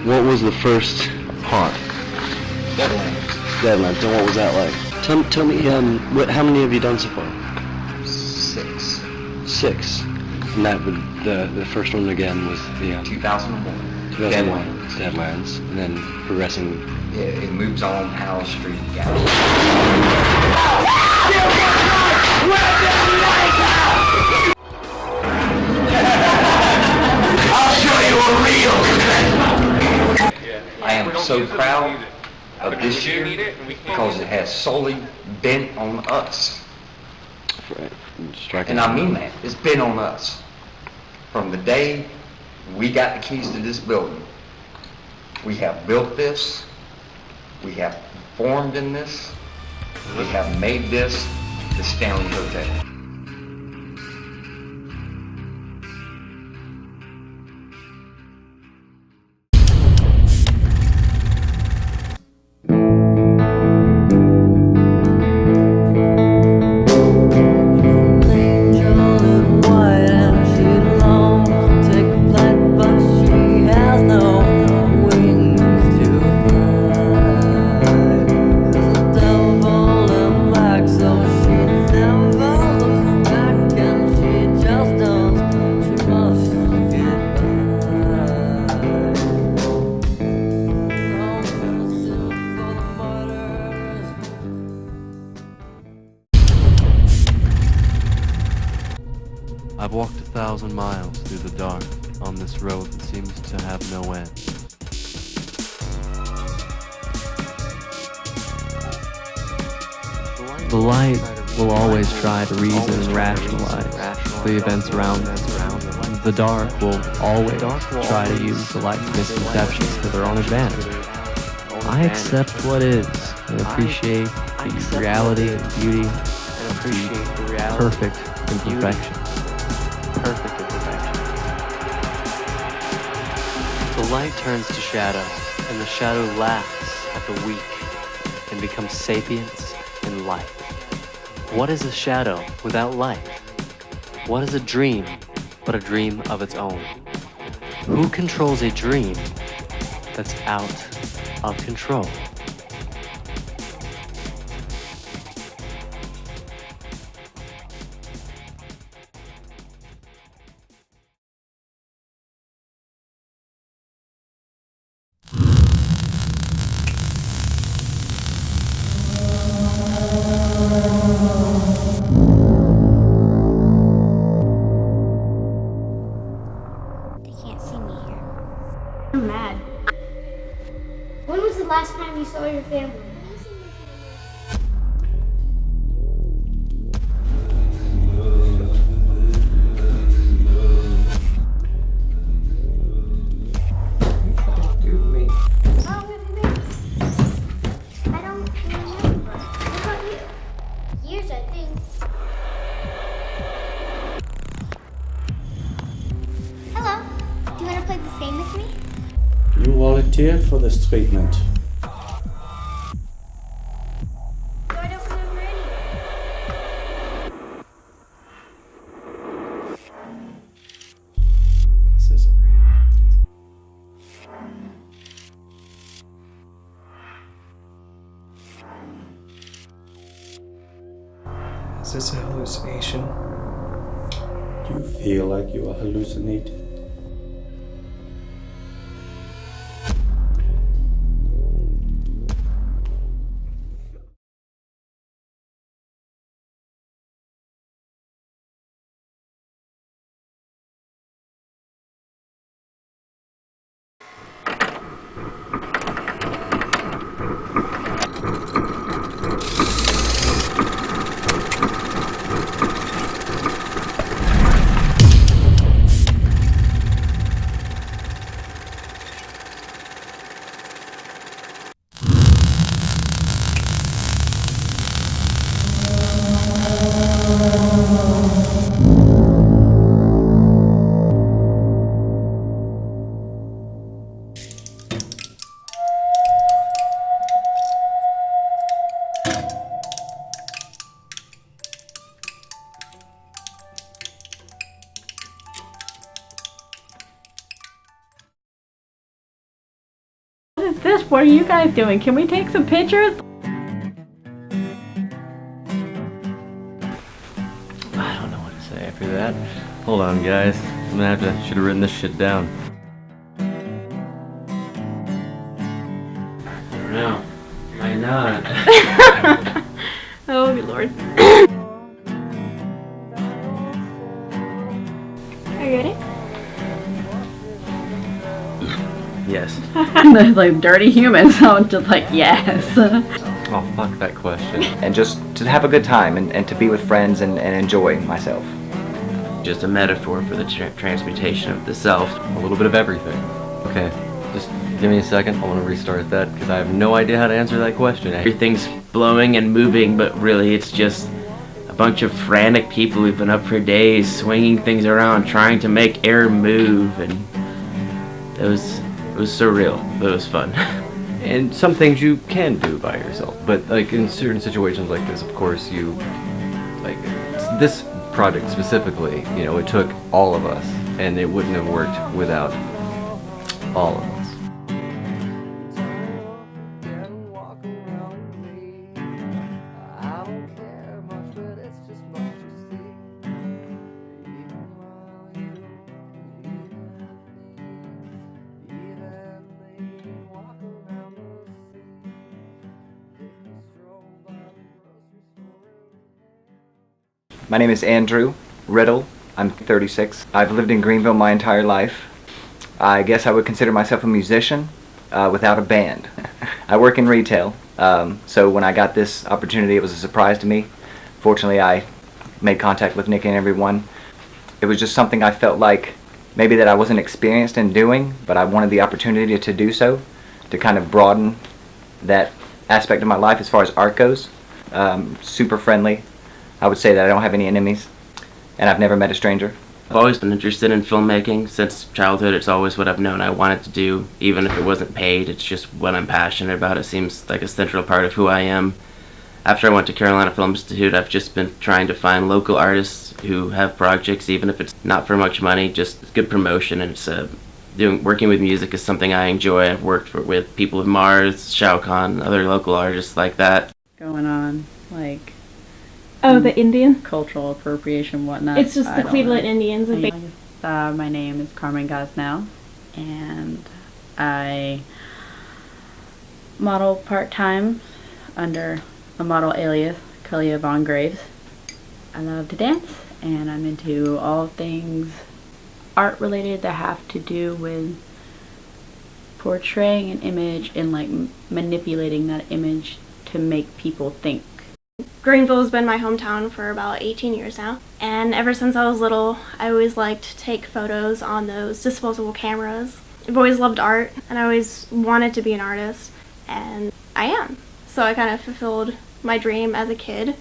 What was the first haunt? Deadlands. Deadlands. And what was that like? Tell me, how many have you done so far? 6. 6. And that would, the first one again was the 2001. 2001 Deadlands, and then progressing. Yeah, it moves on Howell Street. Yeah. I'll show you a real. I am so proud of this year because it has solely been on us. Striking. And I mean that. It's been on us. From the day we got the keys to this building, we have built this, we have performed in this, we have made this the Stanley Hotel. I've walked 1,000 miles through the dark on this road that seems to have no end. The light will always try to reason and rationalize the events around us. The dark will always try to use the light's misconceptions to their own advantage. I accept what is and appreciate the reality and beauty, perfect imperfection. The light turns to shadow, and the shadow laughs at the weak and becomes sapience in light. What is a shadow without light? What is a dream but a dream of its own? Who controls a dream that's out of control? I'm mad. When was the last time you saw your family? How long have you been? I don't remember. What about you? Years, I think. Hello. Do you want to play this game with me? You volunteered for this treatment. I don't remember anything. This isn't real. Is this a hallucination? Do you feel like you are hallucinating? What are you guys doing? Can we take some pictures? I don't know what to say after that. Hold on, guys. I'm gonna have to. Should have written this shit down. I don't know. Might not. Oh, good lord. Are you ready? Yes. Like dirty humans. So I'm just like, yes. Oh, fuck that question. And just to have a good time and to be with friends and enjoy myself. Just a metaphor for the transmutation of the self. A little bit of everything. Okay, just give me a second. I want to restart that because I have no idea how to answer that question. Everything's blowing and moving, but really it's just a bunch of frantic people who've been up for days, swinging things around, trying to make air move, and it was surreal, but it was fun. And some things you can do by yourself, but like in certain situations like this, of course, you like this project specifically. You know, it took all of us, and it wouldn't have worked without all of us. My name is Andrew Riddle. I'm 36. I've lived in Greenville my entire life. I guess I would consider myself a musician without a band. I work in retail, so when I got this opportunity, it was a surprise to me. Fortunately, I made contact with Nick and everyone. It was just something I felt like maybe that I wasn't experienced in doing, but I wanted the opportunity to do so, to kind of broaden that aspect of my life as far as art goes. Super friendly. I would say that I don't have any enemies, and I've never met a stranger. I've always been interested in filmmaking since childhood. It's always what I've known I wanted to do, even if it wasn't paid. It's just what I'm passionate about. It seems like a central part of who I am. After I went to Carolina Film Institute, I've just been trying to find local artists who have projects, even if it's not for much money, just good promotion. And it's working with music is something I enjoy. I've worked with People of Mars, Shao Kahn, other local artists like that. Going on, like. Oh, the Indian? Cultural appropriation, whatnot. It's just the Cleveland Indians. My name is Carmen Gosnell, and I model part-time under a model alias, Kalia Von Graves. I love to dance, and I'm into all things art-related that have to do with portraying an image and like manipulating that image to make people think. Greenville has been my hometown for about 18 years now, and ever since I was little, I always liked to take photos on those disposable cameras. I've always loved art, and I always wanted to be an artist, and I am. So I kind of fulfilled my dream as a kid,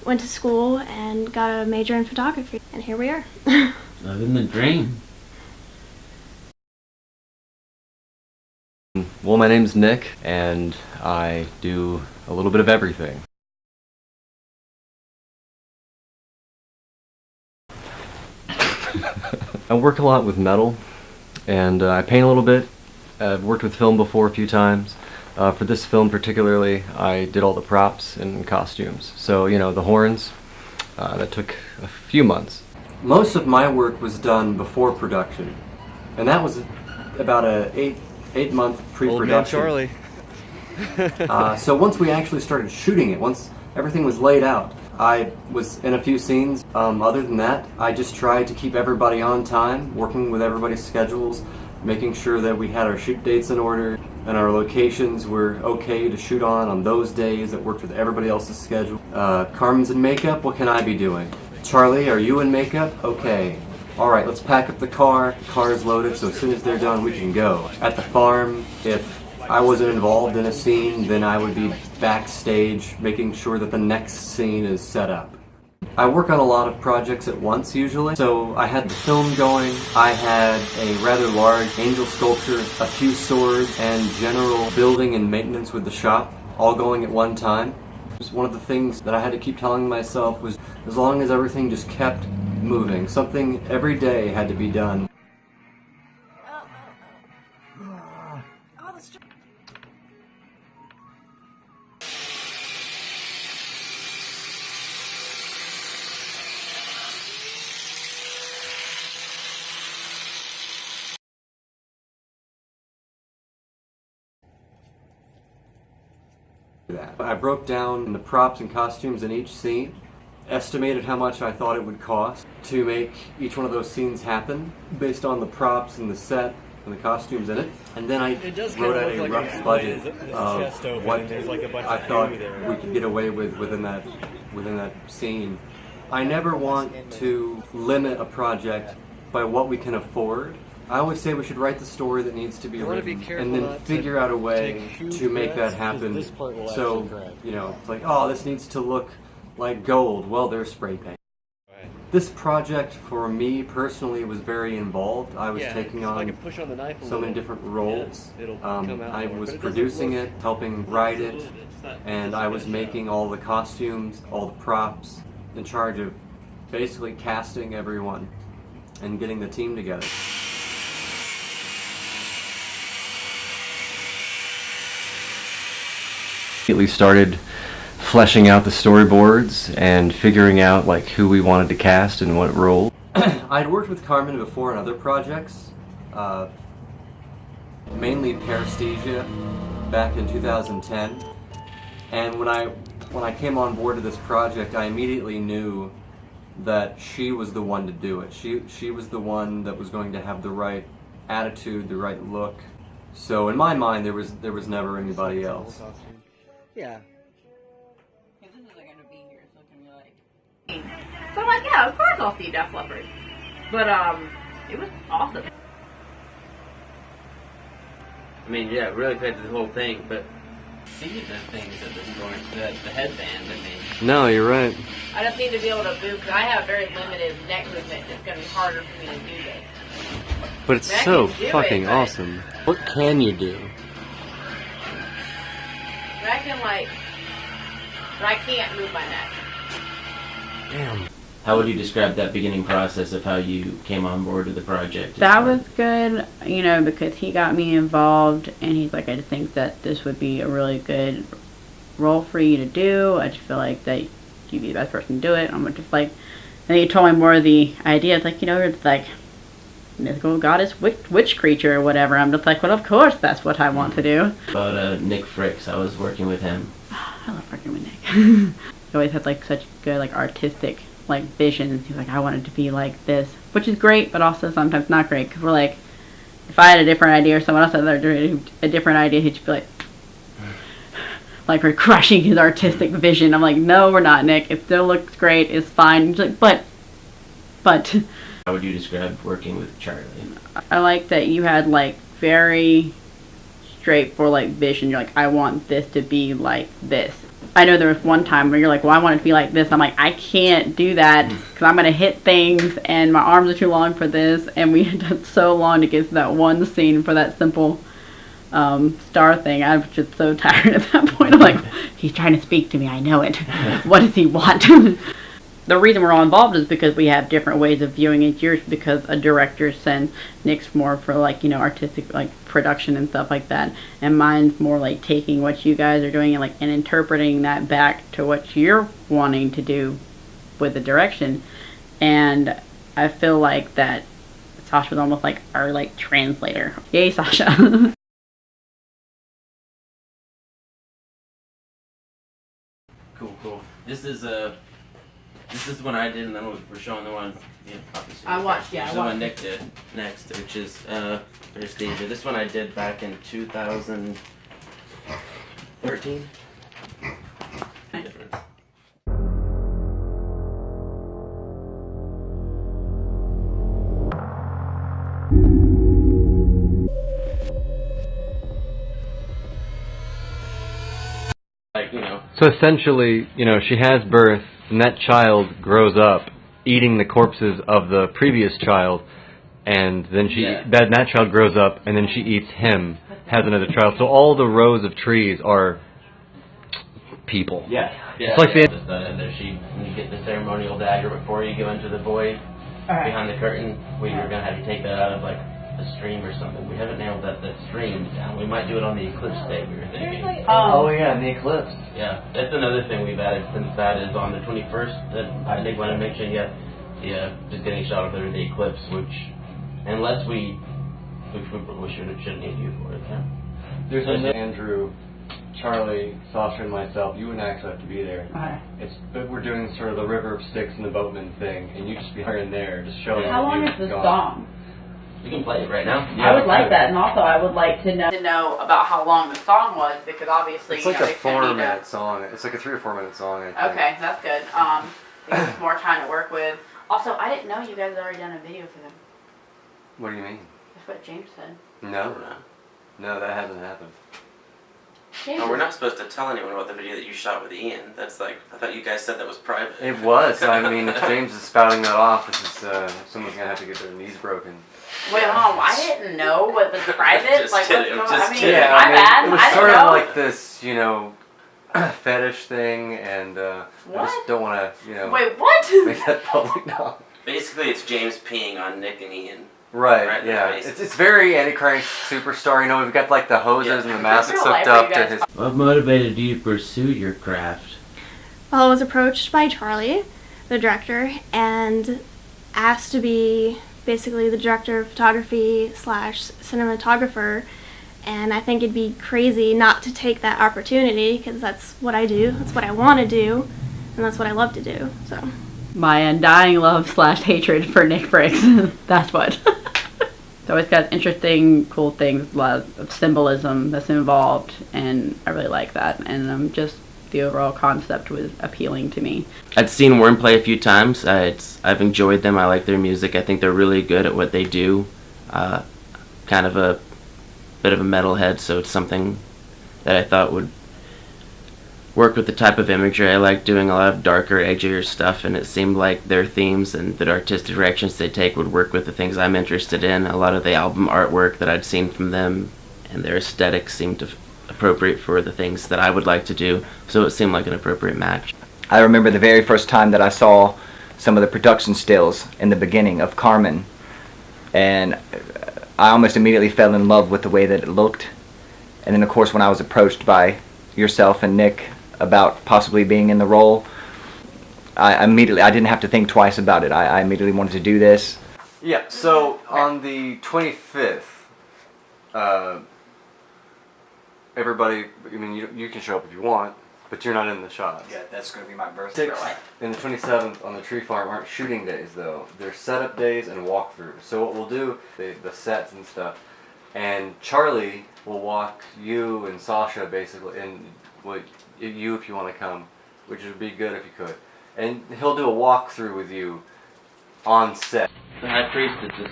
went to school, and got a major in photography, and here we are. Living the dream. Well, my name's Nick, and I do a little bit of everything. I work a lot with metal, and I paint a little bit. I've worked with film before a few times. For this film particularly, I did all the props and costumes. So, you know, the horns, that took a few months. Most of my work was done before production, and that was about a eight month pre-production. Old man Charlie. So once we actually started shooting it, once everything was laid out, I was in a few scenes. Other than that, I just tried to keep everybody on time, working with everybody's schedules, making sure that we had our shoot dates in order and our locations were okay to shoot on those days that worked with everybody else's schedule. Carmen's in makeup, what can I be doing? Charlie, are you in makeup? Okay. Alright, let's pack up the car. The car is loaded, so as soon as they're done, we can go. At the farm, if I wasn't involved in a scene, then I would be backstage making sure that the next scene is set up. I work on a lot of projects at once usually, so I had the film going, I had a rather large angel sculpture, a few swords, and general building and maintenance with the shop, all going at one time. One of the things that I had to keep telling myself was, as long as everything just kept moving, something every day had to be done. that. I broke down the props and costumes in each scene, estimated how much I thought it would cost to make each one of those scenes happen based on the props and the set and the costumes in it. And then I wrote out a rough budget of what I thought we could get away with within that scene. I never want to limit a project by what we can afford. I always say we should write the story that needs to be written and then figure out a way to make that happen. So, you know, it's like, oh, this needs to look like gold. Well, there's spray paint. This project, for me personally, was very involved. I was taking on so many different roles. I was producing it, helping write it, and I was making all the costumes, all the props, in charge of basically casting everyone and getting the team together. Immediately started fleshing out the storyboards and figuring out like who we wanted to cast and what role. I'd worked with Carmen before on other projects, mainly Paresthesia back in 2010, and when I came on board to this project, I immediately knew that she was the one to do it. She was the one that was going to have the right attitude, the right look. So in my mind, there was never anybody else. Yeah. So I'm like, yeah, of course I'll see Def Leppard. But it was awesome. I mean, yeah, it really affected the whole thing, but see the things that the headband, I mean. No, you're right. I just need to be able to move because I have very limited neck movement. It's going to be harder for me to do this. But it's I so can do fucking it, but- awesome. What can you do? But I can but I can't move my neck. Damn. How would you describe that beginning process of how you came on board with the project? That was good, you know, because he got me involved and he's like, I just think that this would be a really good role for you to do. I just feel like that you'd be the best person to do it. I'm just like, and he told me more of the idea. It's like, you know, it's like mythical goddess witch creature or whatever. I'm just like, well, of course that's what I want to do. About Nick Fricks, I was working with him. I love working with Nick. He always had like such good like artistic like visions. He's like, I wanted to be like this, which is great, but also sometimes not great because we're like, if I had a different idea or someone else had a different idea, he'd just be like we're crushing his artistic vision. I'm like, no, we're not, Nick. It still looks great. It's fine. He's like, but. How would you describe working with Charlie? I like that you had like very straightforward like vision. You're like, I want this to be like this. I know there was one time where you're like, well, I want it to be like this. I'm like, I can't do that because I'm going to hit things and my arms are too long for this. And we had so long to get to that one scene for that simple star thing. I was just so tired at that point. I'm like, he's trying to speak to me. I know it. What does he want? The reason we're all involved is because we have different ways of viewing it. Yours because a director sent Nick's more for like, you know, artistic like production and stuff like that, and mine's more like taking what you guys are doing and like and interpreting that back to what you're wanting to do with the direction. And I feel like that Sasha was almost like our like translator. Yay, Sasha. Cool. This is one I did, and then we're showing the one, obviously. I watched, yeah. The one Nick did next, which is Paresthesia. This one I did back in 2013. Difference. Like, you know. So essentially, you know, she has birth, and that child grows up eating the corpses of the previous child, and then that child grows up, and then she eats him, has another child. So all the rows of trees are people. Yeah. It's like and there when you get the ceremonial dagger before you go into the void behind the curtain, we were gonna have you take that out of like a stream or something. We haven't nailed that stream down. We might do it on the eclipse day, we were thinking. Oh yeah, the eclipse. Yeah, that's another thing we've added since that is on the 21st that I did want to mention. Yeah, just getting shot up under the eclipse, which unless we shouldn't need you for it. Yeah. There's Andrew Charlie, Sasha, and myself, you wouldn't actually have to be there. Okay. But we're doing sort of the River of Styx and the Boatman thing, and you just be here and there, just showing. How long is this song? You can play it right now. I would like that, and also I would like to know about how long the song was, because obviously It's like a they kinda need 4-minute song. It's like a 3 or 4 minute song, I think. Okay, that's good. Gives us more time to work with. Also, I didn't know you guys had already done a video for them. What do you mean? That's what James said. No, that hasn't happened. James Oh, we're not supposed to tell anyone about the video that you shot with Ian. That's like, I thought you guys said that was private. It was. I mean, if James is spouting that off, this is someone's gonna have to get their knees broken. Wait, hold on. I didn't know what was private. Just like, kidding, what's going on? just I mean, kidding. Yeah, my bad. It was I didn't sort know. of like this, you know, fetish thing, and I just don't want to, Wait, what? make that public now. Basically, it's James peeing on Nick and Ian. Right, Right in the yeah. face. It's very Antichrist Superstar. You know, we've got like the hoses and the masks Real hooked life up for to you guys. his. What motivated you to pursue your craft? Well, I was approached by Charlie, the director, and asked to be basically the director of photography / cinematographer. And I think it'd be crazy not to take that opportunity, because that's what I do, that's what I want to do, and that's what I love to do. So My undying love / hatred for Nick Briggs. That's what. It's always got interesting, cool things, a lot of symbolism that's involved, and I really like that. And just the overall concept was appealing to me. I'd seen Worm play a few times. I've enjoyed them. I like their music. I think they're really good at what they do. Kind of a bit of a metalhead, so it's something that I thought would work with the type of imagery I like, doing a lot of darker, edgier stuff, and it seemed like their themes and the artistic directions they take would work with the things I'm interested in. A lot of the album artwork that I'd seen from them and their aesthetic seemed appropriate for the things that I would like to do, so it seemed like an appropriate match. I remember the very first time that I saw some of the production stills in the beginning of Carmen, and I almost immediately fell in love with the way that it looked. And then of course when I was approached by yourself and Nick about possibly being in the role, I didn't have to think twice about it. I immediately wanted to do this. Yeah. So on the 25th, everybody. I mean, you can show up if you want, but you're not in the shots. Yeah, that's going to be my birthday. 6th and the 27th on the Tree Farm aren't shooting days though. They're setup days and walkthroughs. So what we'll do, the sets and stuff, and Charlie will walk you and Sasha basically, and you if you want to come, which would be good if you could. And he'll do a walkthrough with you on set. The High Priestess is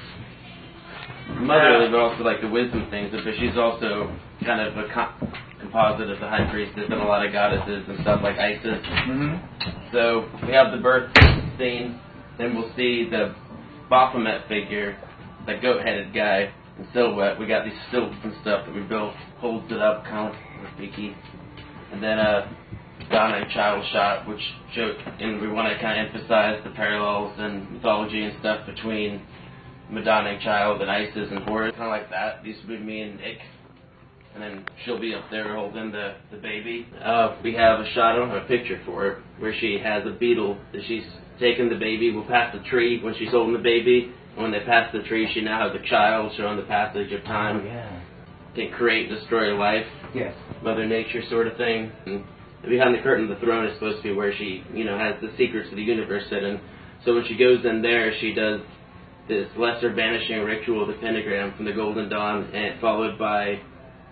motherly, but also like the wisdom things, but she's also kind of a composite of the High Priestess and a lot of goddesses and stuff like Isis. So we have the birth scene, then we'll see the Baphomet figure, the goat-headed guy in silhouette. We got these stilts and stuff that we built, holds it up, kind of Rafiki. And then a Madonna and Child shot, which showed, and we want to kind of emphasize the parallels and mythology and stuff between Madonna and Child and Isis and Horus, kind of like that. These would be me and Nick. And then she'll be up there holding the baby. We have a shot, I don't have a picture for it, where she has a beetle that she's taken the baby. We'll pass the tree when she's holding the baby. And when they pass the tree, she now has a child showing the passage of time. Oh, yeah. Can create and destroy life. Yes. Mother Nature sort of thing. And behind the curtain of the throne is supposed to be where she, has the secrets of the universe hidden. So when she goes in there, she does this lesser banishing ritual, the pentagram from the Golden Dawn, and followed by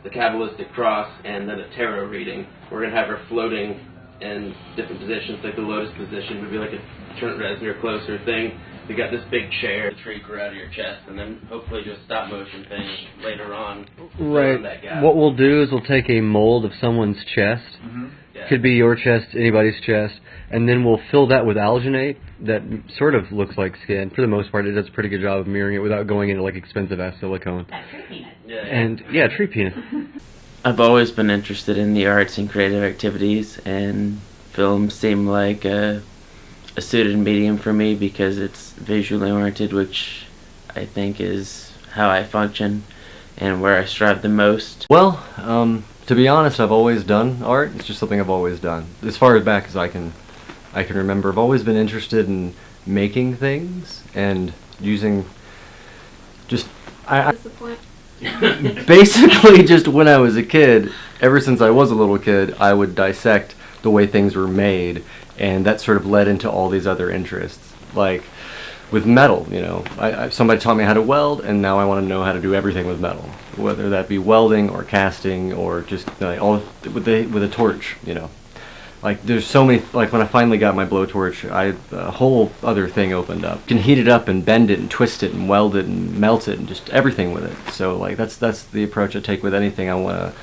the Kabbalistic cross, and then a tarot reading. We're going to have her floating in different positions, like the lotus position would be like a Trent Reznor closer thing. We got this big chair, the tree grew out of your chest, and then hopefully do a stop motion thing later on. Right. That gap. What we'll do is we'll take a mold of someone's chest. Yeah. Could be your chest, anybody's chest, and then we'll fill that with alginate that sort of looks like skin. For the most part, it does a pretty good job of mirroring it without going into like expensive ass silicone. That tree peanut. Yeah. And yeah, tree penis. I've always been interested in the arts and creative activities, and film seemed like a suited medium for me because it's visually oriented, which I think is how I function and where I strive the most. Well, to be honest, I've always done art. It's just something I've always done. As far back as I can remember, I've always been interested in making things and using just. what's the point? basically just when I was a kid, ever since I was a little kid, I would dissect the way things were made, and that sort of led into all these other interests. Like with metal, you know, somebody taught me how to weld, and now I want to know how to do everything with metal, whether that be welding or casting or just like all with a torch, you know. Like there's so many, like when I finally got my blowtorch, a whole other thing opened up. You can heat it up and bend it and twist it and weld it and melt it and just everything with it. So like that's the approach I take with anything. I want to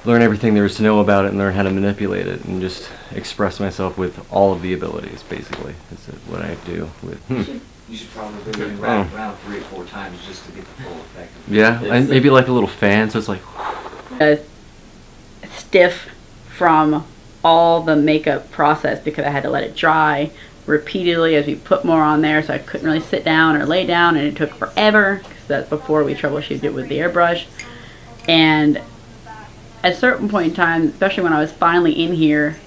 learn everything there is to know about it and learn how to manipulate it and just express myself with all of the abilities, basically. That's what I do with. You should probably do it around 3 or 4 times just to get the full effect. Yeah, and maybe like a little fan, so it's like stiff from all the makeup process because I had to let it dry repeatedly as we put more on there, so I couldn't really sit down or lay down, and it took forever because that's before we troubleshooted it with the airbrush. And at a certain point in time, especially when I was finally in here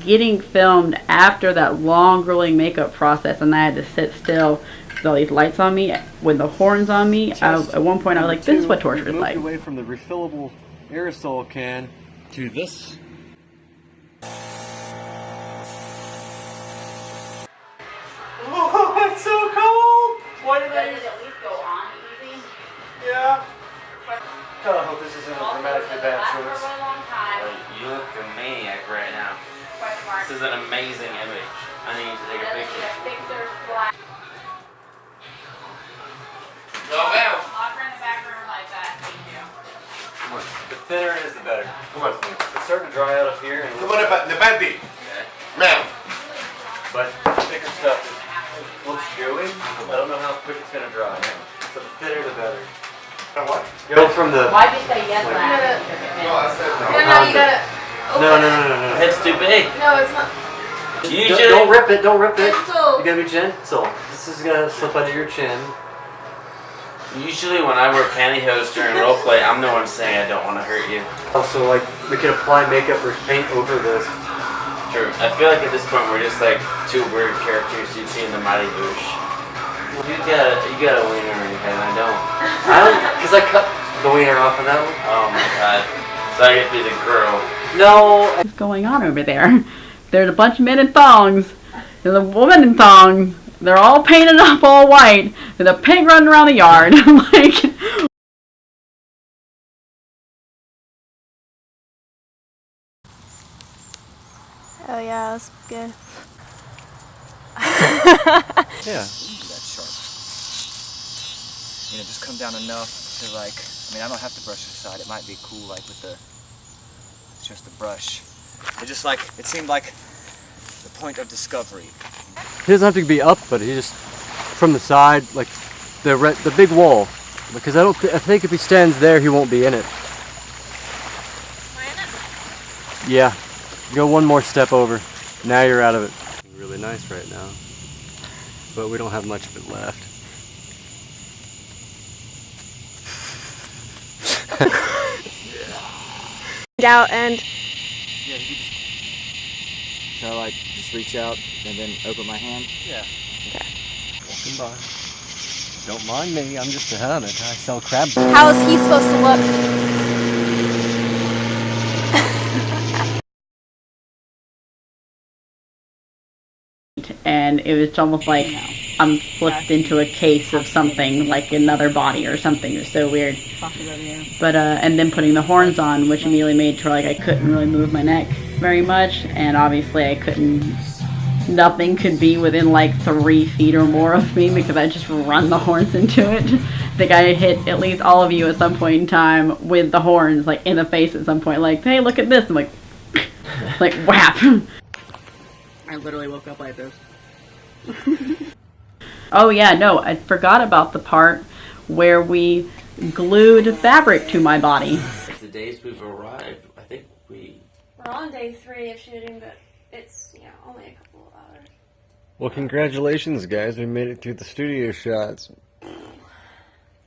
getting filmed after that long grueling makeup process, and I had to sit still with all these lights on me with the horns on me, at one point I was like, this is what torture is like. Away from the refillable aerosol can to this. Oh, it's so cold! Why did I at least go on easy? Yeah. God, I hope this isn't a dramatically bad choice. You look a maniac right now. This is an amazing image. I need to take a picture. Go now. Lock her in the back room like that. Thank you. Come on. The thinner it is, the better. Come on. It's starting to dry out up here. Come on, the bandi. Now. But the thicker stuff looks gooey. I don't know how quick it's going to dry. So the thinner, the better. What? Go from the... Why did you say yes last? You gotta... No. It's too big. No, it's not. Usually, Don't rip it, don't rip it. Gentle. You gotta be gentle. This is gonna slip under your chin. usually when I wear pantyhose during roleplay, I'm the one saying I don't want to hurt you. Also, like, we can apply makeup or paint over this. True. I feel like at this point we're just like two weird characters you'd see in the Mighty Boosh. You got a wiener in your head, I don't. Because I cut the wiener off of that one. Oh my god. So I get to be the girl. No! What's going on over there? There's a bunch of men in thongs. There's a woman in thongs. They're all painted up all white. There's a pig running around the yard. Like... Oh yeah, that's good. Yeah. That sharp. You know, just come down enough to like, I mean, I don't have to brush the side. It might be cool like with just the brush. It just like, it seemed like the point of discovery. He doesn't have to be up, but he just from the side, like the big wall, because I think if he stands there, he won't be in it. Yeah, go one more step over. Now you're out of it. Really nice right now, but we don't have much of it left. Out and Yeah, you could just, shall I like just reach out and then open my hand? Yeah. Okay. Walking by. Don't mind me, I'm just a hermit. I sell crabs. how is he supposed to look? And it was almost like I'm flipped into a case of something, like another body or something. It was so weird. But and then putting the horns on, which immediately made sure like I couldn't really move my neck very much, and obviously I couldn't. Nothing could be within like 3 feet or more of me because I just run the horns into it. I think I hit at least all of you at some point in time with the horns, like in the face at some point. Like, hey, look at this! I'm like, like whap. I literally woke up like this. Oh yeah, no, I forgot about the part where we glued fabric to my body. The days we've arrived, I think we're on day 3 of shooting, but it's, only a couple of hours. Well, congratulations, guys. We made it through the studio shots.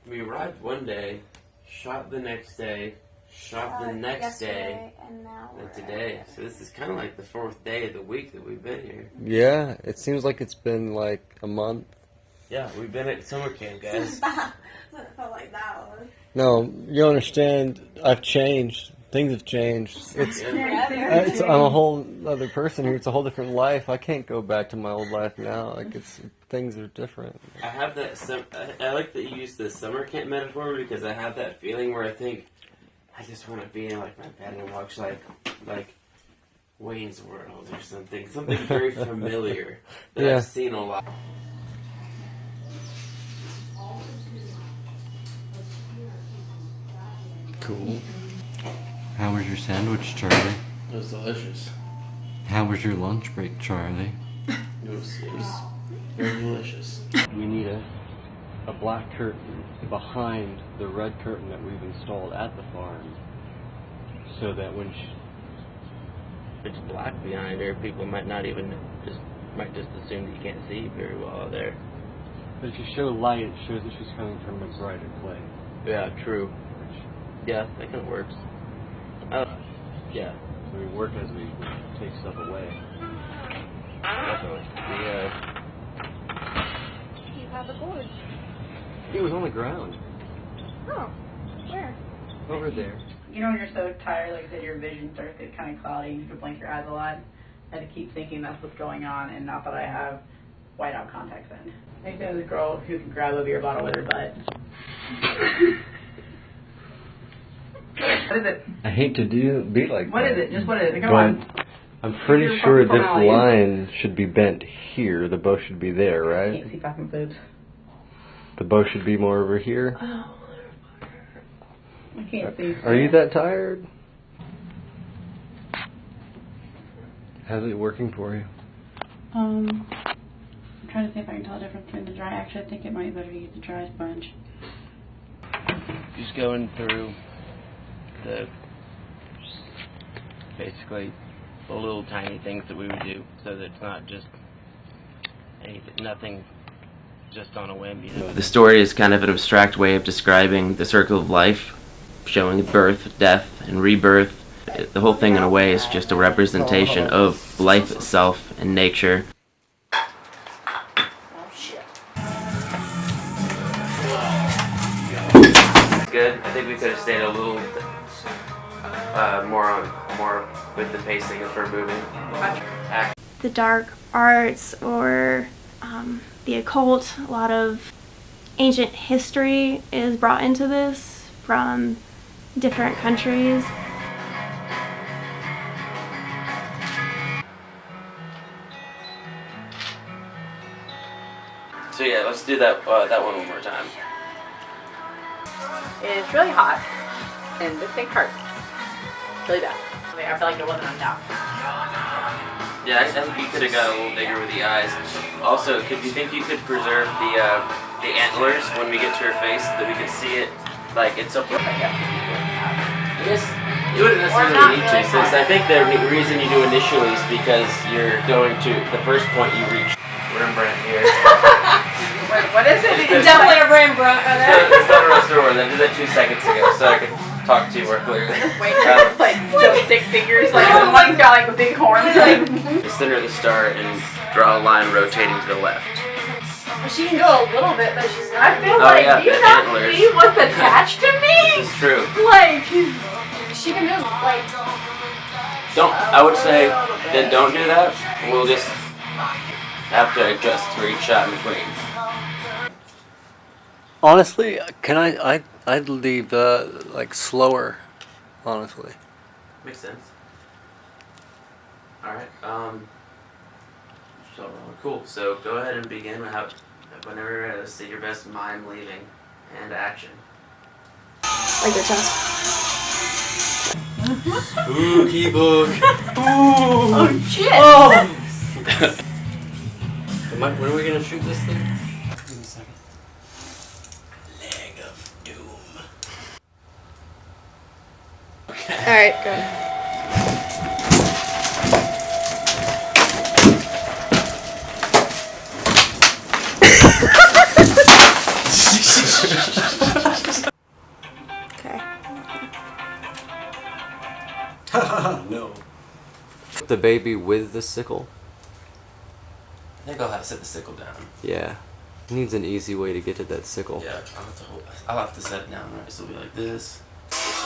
We arrived one day, shot the next day, shot the next day, and now and today. So this is kind of like the 4th day of the week that we've been here. Yeah, it seems like it's been like a month. Yeah, we've been at summer camp, guys. Stop. It felt like that one. No, you don't understand. I've changed. Things have changed. I'm a whole other person here. It's a whole different life. I can't go back to my old life now. Like things are different. I have that. I like that you use the summer camp metaphor because I have that feeling where I think I just want to be in like my bed and watch like Wayne's World or something very familiar that I've seen a lot. Cool. How was your sandwich, Charlie? It was delicious. How was your lunch break, Charlie? It was very delicious. We need a black curtain behind the red curtain that we've installed at the farm, so that when it's black behind her, people might not even might just assume that you can't see very well out there. But if you show light, it shows that she's coming from a brighter place. Yeah, true. Yeah, that kind of works. Yeah, so we work as we take stuff away. Definitely. You have a gorge. It was on the ground. Oh, where? Over there. You know when you're so tired, like I said, your vision starts to get kind of cloudy and you can blink your eyes a lot? I had to keep thinking that's what's going on, and not that I have whiteout contacts in. I think there's a girl who can grab a beer bottle with her butt. What is it? I hate to be like What that. is it? Just what is it? Come on. I'm pretty sure this line should be bent here. The bow should be there, I right? can't see fucking boobs. The bow should be more over here. I can't see. Are you that tired? How's it working for you? I'm trying to see if I can tell the difference between the dry. Actually, I think it might be better to use the dry sponge. Just going through basically the little tiny things that we would do, so that it's not just nothing just on a whim, you know. The story is kind of an abstract way of describing the circle of life, showing birth, death, and rebirth. The whole thing in a way is just a representation of life itself and nature. Good. I think we could have stayed a little more with the pacing of her moving. The dark arts or the occult, a lot of ancient history is brought into this from different countries. So yeah, let's do that one more time. It's really hot, and this thing hurts. Really bad. I feel like it wasn't enough. Yeah, I think you could have got a little bigger with the eyes. Also, do you think you could preserve the antlers when we get to her face, so that we could see it like it's up? Yes, you wouldn't necessarily need to, since I think the reason you do initially is because you're going to the first point you reach. Rembrandt here. What is it? It's definitely a Rembrandt. It's not a restaurant. I did that 2 seconds ago, so I could talk to you more clearly. Wait, like stick fingers, like one's got like big horns. The center of the star and draw a line rotating to the left. She can go a little bit, but she's not. I feel like, yeah, do you not see what's attached to me? This is true. Like, she can move, like. I would say, then don't do that. We'll just have to adjust for each shot in between. Honestly, I'd leave like slower. Honestly. Makes sense. All right. So cool. So go ahead and begin. Whenever you're ready, let's see your best mime leaving and action. Like your chest. Spooky book. Oh shit! Oh. When are we gonna shoot this thing? Give me a second. Leg of Doom. Okay. Alright, go. Okay. No. The baby with the sickle. I think I'll have to set the sickle down. Yeah. Needs an easy way to get to that sickle. Yeah, I'll have to set it down, right? So it'll be like this.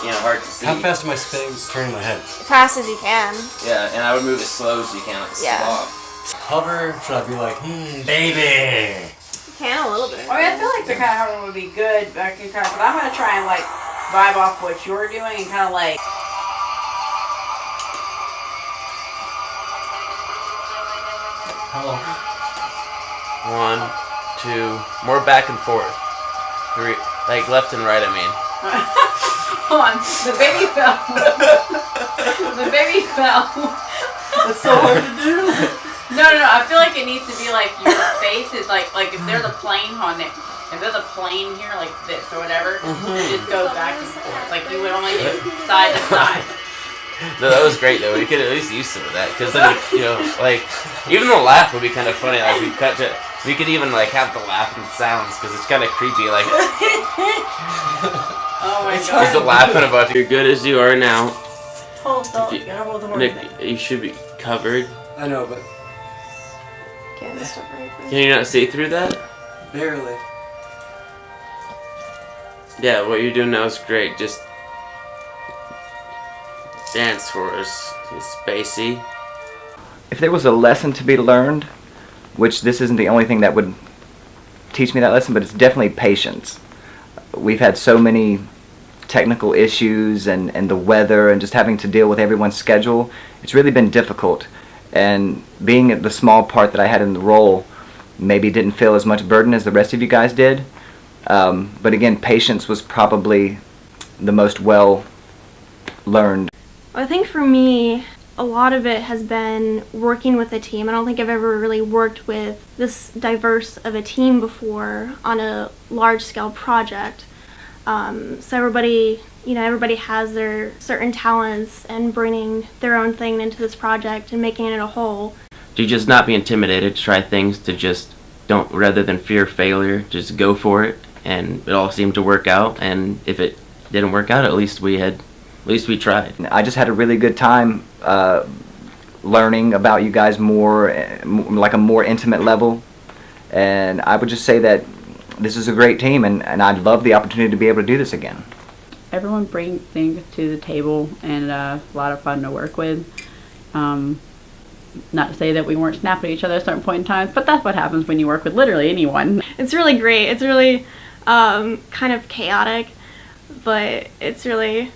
You know, hard to see. How fast am I spinning, turning my head? As fast as you can. Yeah, and I would move as slow as you can, like a sloth. Hover, should I be like, baby? You can a little bit. I mean, I feel like the kind of hover would be good, but I'm gonna try and like vibe off what you're doing and kind of like. Hello. 1, 2, more back and forth. 3, like left and right, I mean. Hold on, the baby fell. The baby fell. That's so hard to do. No, I feel like it needs to be like your face is like if there's a plane on it, if there's a plane here like this or whatever, you just go back and forth. Like you would only do side to side. No, that was great though. We could at least use some of that because then, you know, like even the laugh would be kind of funny. Like we could even like have the laughing sounds because it's kind of creepy. Like, oh my god, is the laughing about you're good as you are now. Hold on, you gotta hold the horn. Nick, you should be covered. I know, but can you not see through that? barely. Yeah, what you're doing now is great. Just dance for us, Spacey. If there was a lesson to be learned, which this isn't the only thing that would teach me that lesson, but it's definitely patience. We've had so many technical issues and the weather and just having to deal with everyone's schedule. It's really been difficult. And being the small part that I had in the role maybe didn't feel as much burden as the rest of you guys did. But again, patience was probably the most well learned. I think for me, a lot of it has been working with a team. I don't think I've ever really worked with this diverse of a team before on a large-scale project. So everybody has their certain talents and bringing their own thing into this project and making it a whole. To just not be intimidated, try things, to just don't, rather than fear failure, just go for it. And it all seemed to work out. And if it didn't work out, at least we tried. I just had a really good time learning about you guys more, like a more intimate level. And I would just say that this is a great team, and I'd love the opportunity to be able to do this again. Everyone brings things to the table, and a lot of fun to work with. Not to say that we weren't snapping at each other at certain point in time, but that's what happens when you work with literally anyone. It's really great. It's really kind of chaotic, but it's really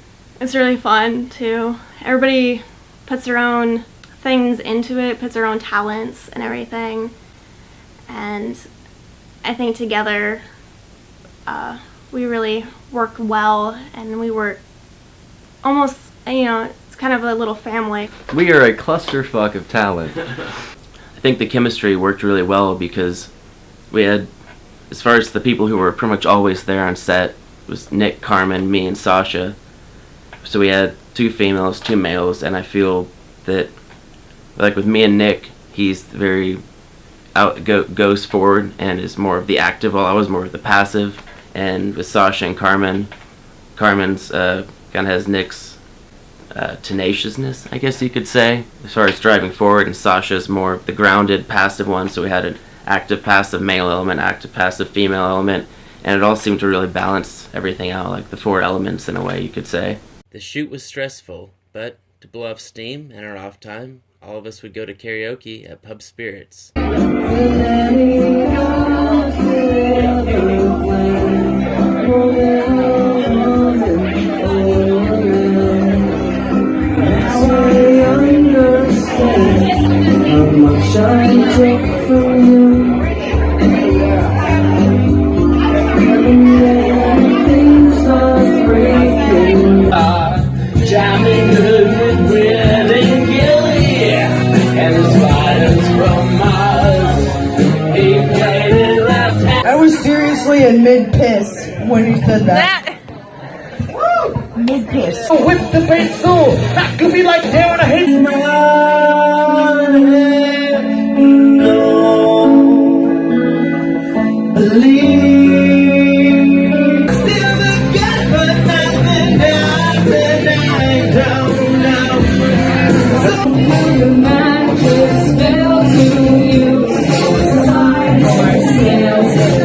fun too. Everybody puts their own things into it, puts their own talents and everything, and I think together we really work well, and we work almost, it's kind of a little family. We are a clusterfuck of talent. I think the chemistry worked really well because we had, as far as the people who were pretty much always there on set, it was Nick, Carmen, me, and Sasha. So we had 2 females, 2 males, and I feel that, like with me and Nick, he's very goes forward and is more of the active, while I was more of the passive. And with Sasha and Carmen's kind of has Nick's tenaciousness, I guess you could say, as far as driving forward, and Sasha's more of the grounded, passive one. So we had an active, passive male element, active, passive female element, and it all seemed to really balance everything out, like the 4 elements in a way you could say. The shoot was stressful, but to blow off steam and our off time, all of us would go to karaoke at Pub Spirits. I was seriously in mid-piss when you said that. Woo! Mid-piss. Oh, whip the face soul. That could be like down a hit. Believe. Still again, but nothing happened. I don't know. So my mind just fell to you. So side more scales.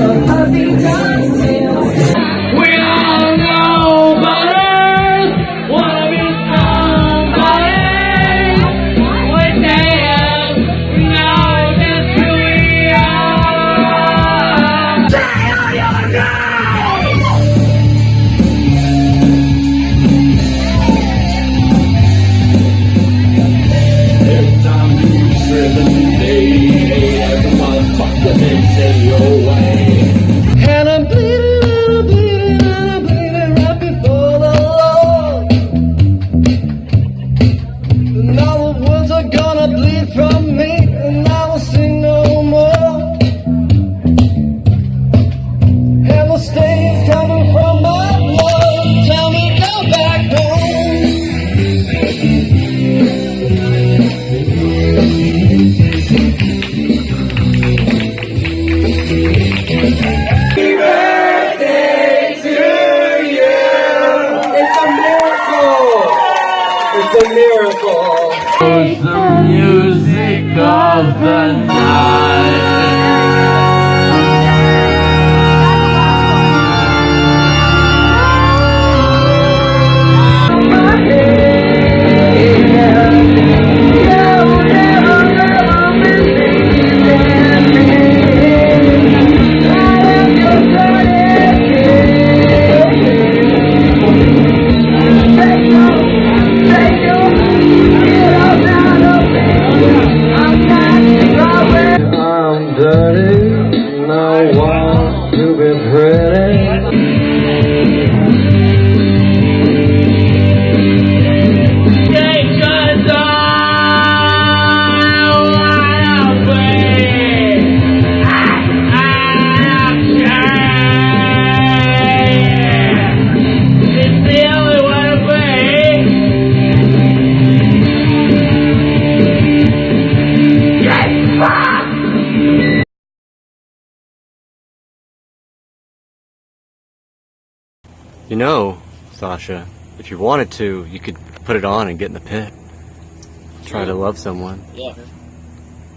stains coming from my blood. Tell me go back home. Happy birthday to you. It's a miracle. It's a miracle. It's the music of the night. You know, Sasha, if you wanted to, you could put it on and get in the pit. Try to love someone. Yeah.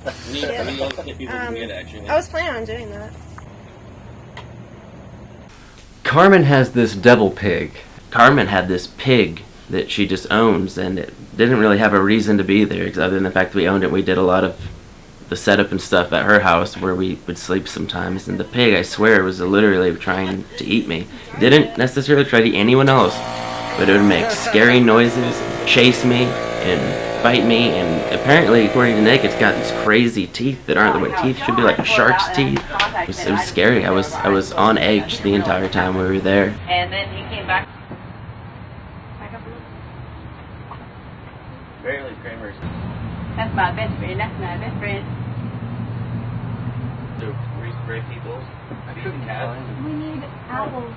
I was planning on doing that. Carmen has this devil pig. Carmen had this pig that she just owns, and it didn't really have a reason to be there, other than the fact that we owned it. We did a lot of the setup and stuff at her house where we would sleep sometimes, and the pig, I swear, was literally trying to eat me. It didn't necessarily try to eat anyone else, but it would make scary noises, chase me, and bite me, and apparently, according to Nick, it's got these crazy teeth that aren't the way teeth should be, like a shark's teeth. It was scary. I was on edge the entire time we were there. And then he came back. Back up a little. Barely Kramer's. That's my best friend. That's my best friend. So, respray people. We need apples.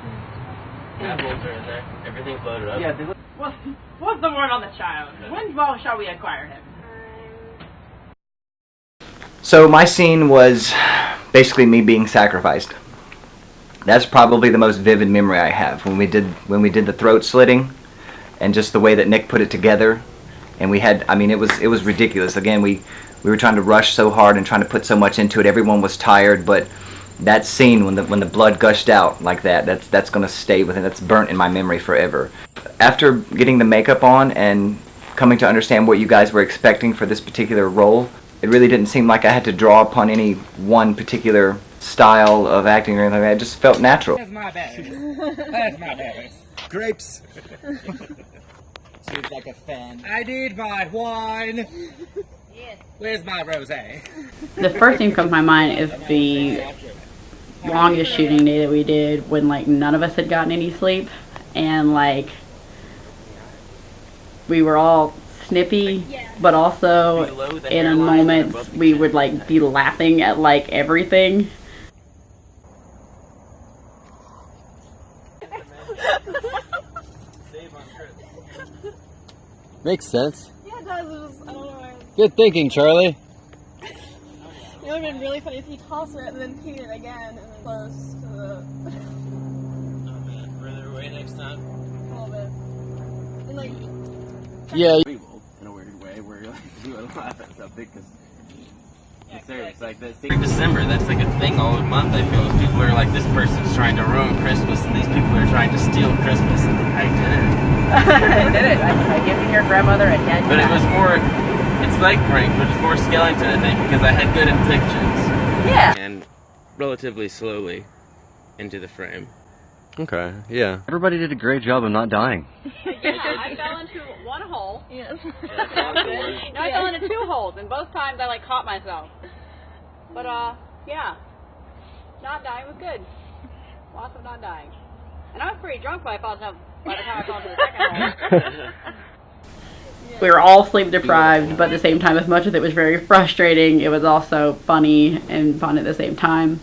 Apples are in there. Everything's loaded up. Yeah, what's the word on the child? When shall we acquire him? So my scene was basically me being sacrificed. That's probably the most vivid memory I have when we did the throat slitting, and just the way that Nick put it together. And we had, I mean, it was ridiculous. Again, we were trying to rush so hard and trying to put so much into it. Everyone was tired, but that scene when the blood gushed out like that's gonna stay with it. That's burnt in my memory forever. After getting the makeup on and coming to understand what you guys were expecting for this particular role, it really didn't seem like I had to draw upon any one particular style of acting or anything like that. It just felt natural. That's my berries. That's my berries. Grapes. Seems like a fan. I need my wine. Yes. Where's my rosé? The first thing that comes to my mind is the longest shooting day that we did when like none of us had gotten any sleep, and like we were all snippy, but also in a moment we would like be laughing at like everything. Makes sense. Yeah, it does. It was, I don't know why. Good thinking, Charlie. It would have been really funny if he tossed it and then peed it again and then close to the... Oh man, further away next time? A little bit. And like... Yeah. In a weird way, where you're like, you want to laugh at something, because it's serious. Like, that's December, that's like a thing all month, I feel. People are like, this person's trying to ruin Christmas, and these people are trying to steal Christmas, and I did it. I did it. I gifted your grandmother a dead But it was more, it's like prank, but it's more Skellington, I think, because I had good intentions. Yeah. And relatively slowly into the frame. Okay, yeah. Everybody did a great job of not dying. Yeah, I fell into one hole. Yes. That sounds good. No, I fell into two holes, and both times I like caught myself. But yeah, not dying was good. Lots of not dying. And I was pretty drunk by the time I fell into the second hole. We were all sleep deprived, but at the same time, as much as it was very frustrating, it was also funny and fun at the same time.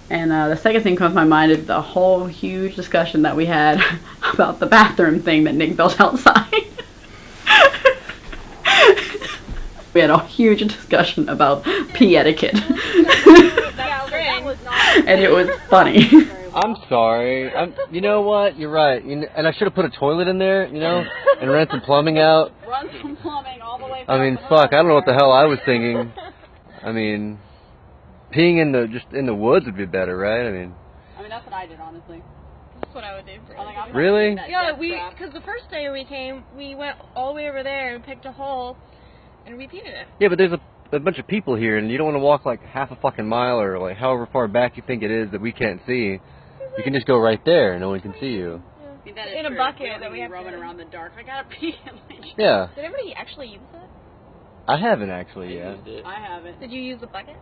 And the second thing comes to my mind is the whole huge discussion that we had about the bathroom thing that Nick built outside. We had a huge discussion about pee etiquette. And it was funny. I'm sorry. You know what? You're right. And I should have put a toilet in there, you know, and ran some plumbing out. Run some plumbing all the way. I mean, fuck. I don't know what the hell I was thinking. I mean, peeing in the woods would be better, right? I mean, that's what I did, honestly. That's what I would do. Really? Yeah, because the first day we came, we went all the way over there and picked a hole and repeated it. yeah, but there's a bunch of people here, and you don't want to walk like half a fucking mile or like however far back you think it is that we can't see. You can just go right there, and no one can see you. Yeah. In a bucket that we have roaming around the dark. I gotta pee. Yeah. Did everybody actually use it? I haven't actually yet. I haven't. Did you use the bucket?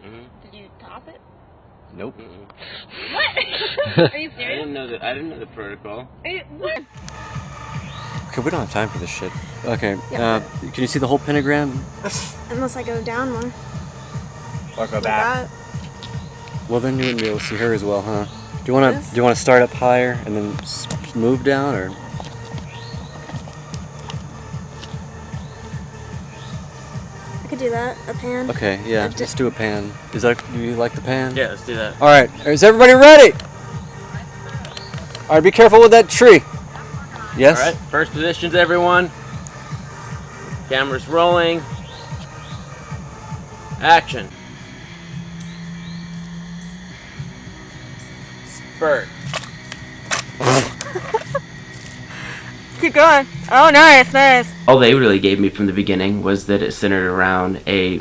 Mhm. Did you toss it? Nope. What? Are you serious? I didn't know the protocol. What? Okay, we don't have time for this shit. Okay, can you see the whole pentagram? Unless I go down more. Or go Like that. Well, then you wouldn't be able to see her as well, huh? Do you want to start up higher and then move down, or? I could do that. A pan. Okay, yeah, let's do a pan. Do you like the pan? Yeah, let's do that. All right, is everybody ready? All right, be careful with that tree. Yes? All right, first positions, everyone. Camera's rolling. Action. Spurt. Keep going. Oh, nice. All they really gave me from the beginning was that it centered around a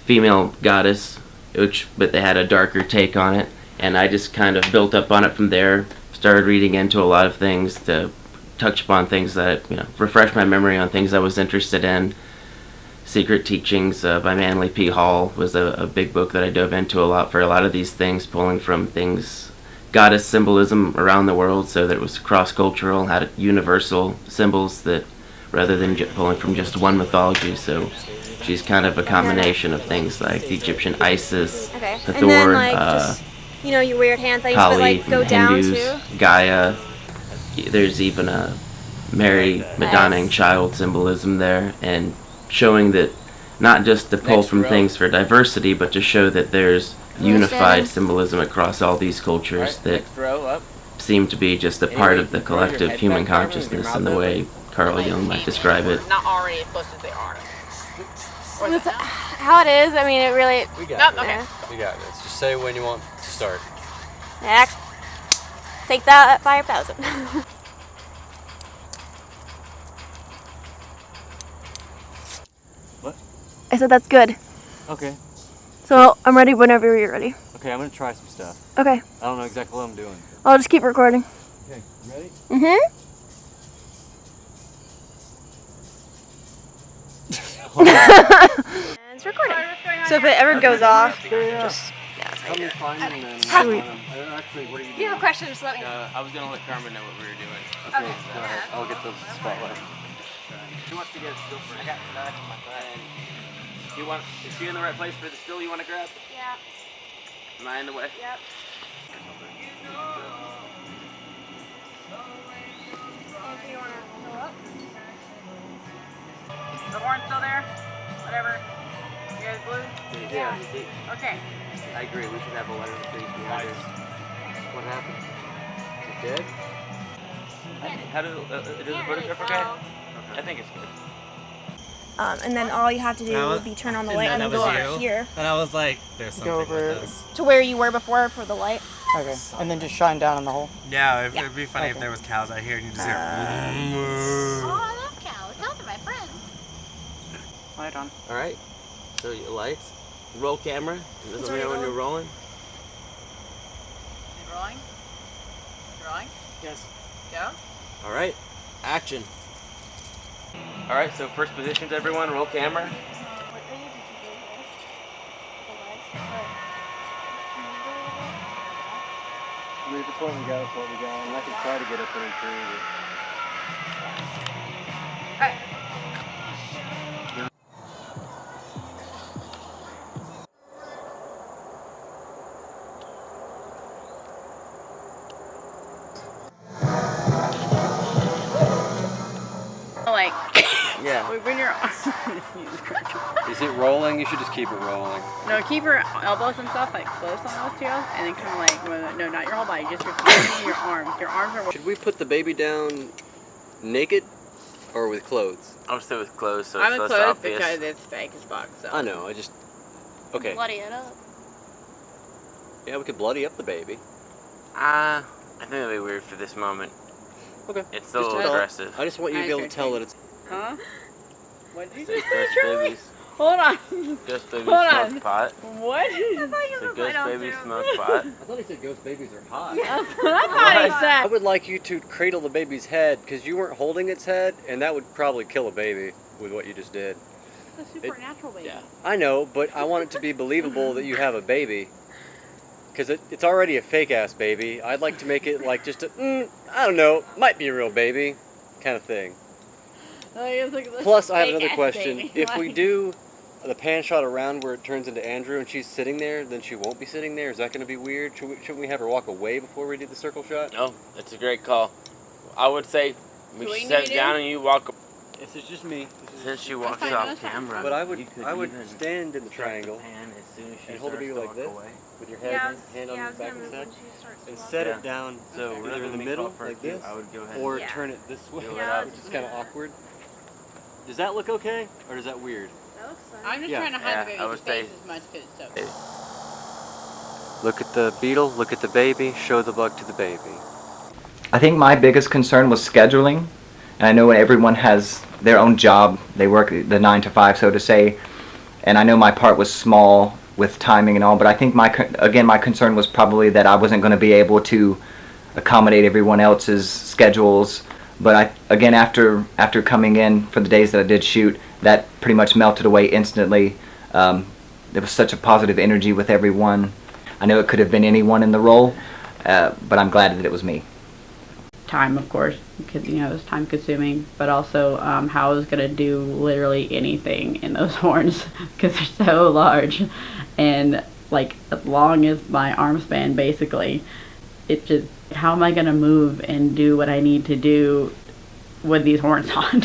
female goddess, but they had a darker take on it, and I just kind of built up on it from there. Started reading into a lot of things to touch upon things that, refresh my memory on things I was interested in. Secret Teachings by Manly P. Hall was a big book that I dove into a lot for a lot of these things, pulling from things, goddess symbolism around the world, so that it was cross-cultural, had universal symbols that, rather than pulling from just one mythology. So she's kind of a combination of things like the Egyptian Isis, Okay. Hathor, And then just your weird hand things, Kali but go from down Hindus, too. Gaia. There's even a Mary, Madonna and child symbolism there, and showing that not just to pull from things for diversity, but to show that there's unified symbolism across all these cultures that seem to be just a part of the collective human consciousness in the way Carl Jung might describe it. Not already as close as they are. How it is, I mean, it really... We got Okay. We got this. Just say when you want to start. Next. Take that at 5,000. What? I said that's good. Okay. So I'm ready whenever you're ready. Okay, I'm gonna try some stuff. Okay. I don't know exactly what I'm doing. I'll just keep recording. Okay, ready? Mm-hmm. It's recording. So if it ever goes off, just Help me find them and Sweet. actually, what are you If you have a question, just let me know. I was gonna let Carmen know what we were doing. Okay. Go ahead. I'll get the spotlight. Who wants to get a still for I got that in my bag. Is she in the right place for the still you want to grab? Yeah. Am I in the way? Yep. The horn still there? Whatever. You guys blue? Yeah. Okay. I agree. We should have a letter of trees behind us. What happened? Is it dead? How does the photograph okay? I think it's good. and then all you have to do would be turn on the light and go over here And I was like, there's something with this. to where you were before for the light. Okay, and then just shine down on the hole? Yeah, it'd be funny if there was cows out here and you just hear Oh, I love cows. Cows are my friends. light on. All right. So your lights. Roll camera. Let me know when you're rolling. You rolling? Rolling? Yes. Go. All right. Action. All right. So first positions, everyone. Roll camera. I mean, if it's what we got, it's what we got. And I can try to get up in a tree. Yeah. When you're Is it rolling? You should just keep it rolling. no, keep your elbows and stuff like close on those two, and then kind of like no, not your whole body, just your arms. Your arms are. Should we put the baby down naked or with clothes? I would say with clothes, so I'm it's with less clothes obvious. because it's fake as fuck. So. I know. Okay. Bloody it up. Yeah, we could bloody up the baby. I think that'd be weird for this moment. Okay. It's still Just a little tell- aggressive. I just want you to be able to tell that it's. Huh? What did you Say say, ghost Charlie? babies. Hold on. Ghost babies Hold smoke on. pot. What? Say ghost babies smoke pot. I thought he said ghost babies are hot. That's what I thought he said. I would like you to cradle the baby's head because you weren't holding its head, and that would probably kill a baby with what you just did. It's a supernatural baby. Yeah. I know, but I want it to be believable that you have a baby. Because it's already a fake ass baby. I'd like to make it like just a, I don't know, might be a real baby kind of thing. Plus, I have another question. If we do the pan shot around where it turns into Andrew and she's sitting there, then she won't be sitting there. Is that going to be weird? Shouldn't we have her walk away before we do the circle shot? No, that's a great call. I would say we What should do you set need it down to and you walk. This is just me. Since she walks fine, off that's fine. camera, But I you could would even stand in the triangle pan as soon as she and hold the starts baby to like walk this away. with your head, hand on the back of the neck, and set Yeah. it down So either rather in the than middle call for like it, this, I would go ahead or and turn it this way, Fill it up. which is kind of awkward. Does that look okay, or does that weird? That looks fun. I'm just Yeah. trying to hide the Yeah, I baby's would say- face as much because it's so. Look at the beetle, look at the baby, show the bug to the baby. I think my biggest concern was scheduling, and I know everyone has their own job. They work the 9 to 5, so to say, and I know my part was small with timing and all, but I think my concern was probably that I wasn't going to be able to accommodate everyone else's schedules. But after coming in for the days that I did shoot, that pretty much melted away instantly. There was such a positive energy with everyone. I know it could have been anyone in the role, but I'm glad that it was me. Time, of course, because it was time consuming, but also how I was gonna do literally anything in those horns because they're so large, and like as long as my arm span, basically, it just how am I gonna move and do what I need to do with these horns on?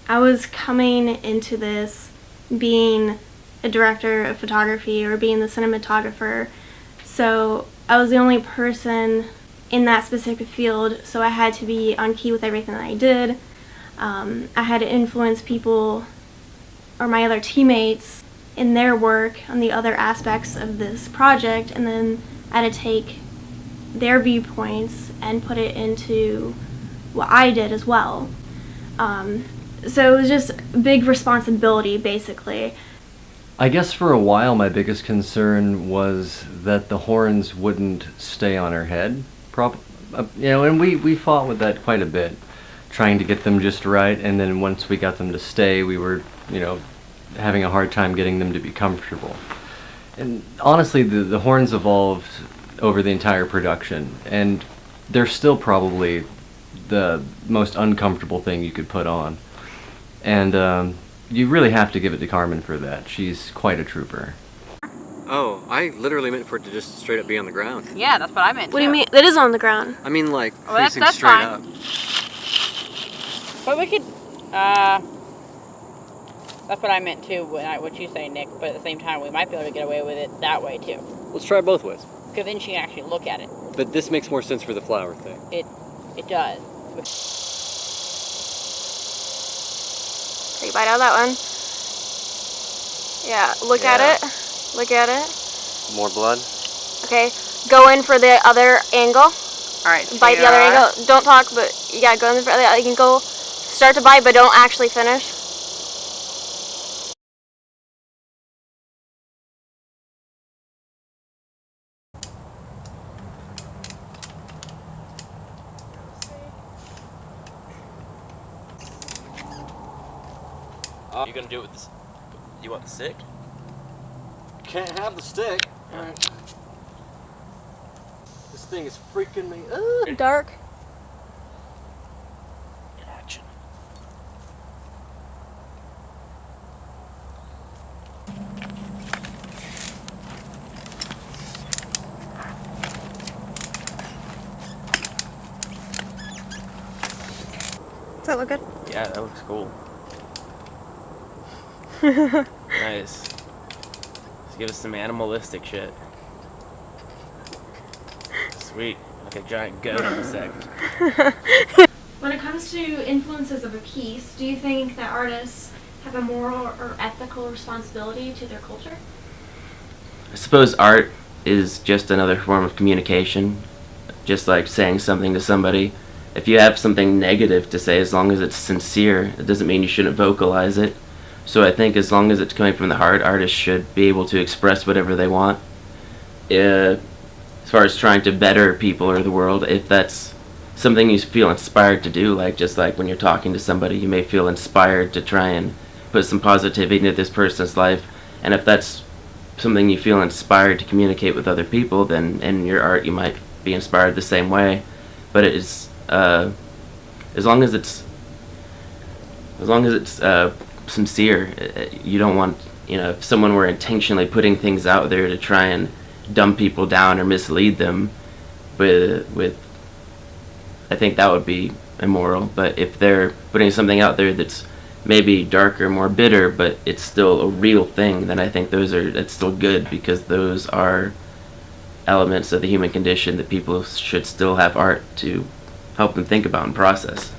I was coming into this being a director of photography or being the cinematographer, so I was the only person in that specific field, so I had to be on key with everything that I did. I had to influence people or my other teammates in their work on the other aspects of this project, and then I had to take their viewpoints and put it into what I did as well. So it was just a big responsibility, basically. I guess for a while my biggest concern was that the horns wouldn't stay on her head. And we fought with that quite a bit, trying to get them just right, and then once we got them to stay, we were, having a hard time getting them to be comfortable. And honestly, the horns evolved over the entire production, and they're still probably the most uncomfortable thing you could put on. And you really have to give it to Carmen for that. She's quite a trooper. Oh, I literally meant for it to just straight up be on the ground. Yeah, that's what I meant. What do you mean? That is on the ground. I mean, like, Oh, that's facing straight fine. up. But we could. That's what I meant too. What you say, Nick. But at the same time, we might be able to get away with it that way too. Let's try it both ways. Because then she can actually look at it. But this makes more sense for the flower thing. It does. Take a bite out of that one. Yeah, look at it. Look at it. More blood? Okay, go in for the other angle. Alright. Bite the other angle. Don't talk, but yeah, go in for the. You can go start to bite, but don't actually finish. You gonna do it with this? You want the stick? Can't have the stick. Alright. This thing is freaking me. Dark. Action. Does that look good? Yeah, that looks cool. Nice. Let's give us some animalistic shit. Sweet. Like a giant goat in a second. When it comes to influences of a piece, do you think that artists have a moral or ethical responsibility to their culture? I suppose art is just another form of communication, just like saying something to somebody. If you have something negative to say, as long as it's sincere, it doesn't mean you shouldn't vocalize it. So I think as long as it's coming from the heart, artists should be able to express whatever they want. As far as trying to better people or the world, if that's something you feel inspired to do, like just like when you're talking to somebody, you may feel inspired to try and put some positivity into this person's life, and if that's something you feel inspired to communicate with other people, then in your art you might be inspired the same way. But it is as long as it's sincere. You don't want, if someone were intentionally putting things out there to try and dumb people down or mislead them with I think that would be immoral. But if they're putting something out there that's maybe darker, more bitter, but it's still a real thing, then I think that's still good, because those are elements of the human condition that people should still have art to help them think about and process.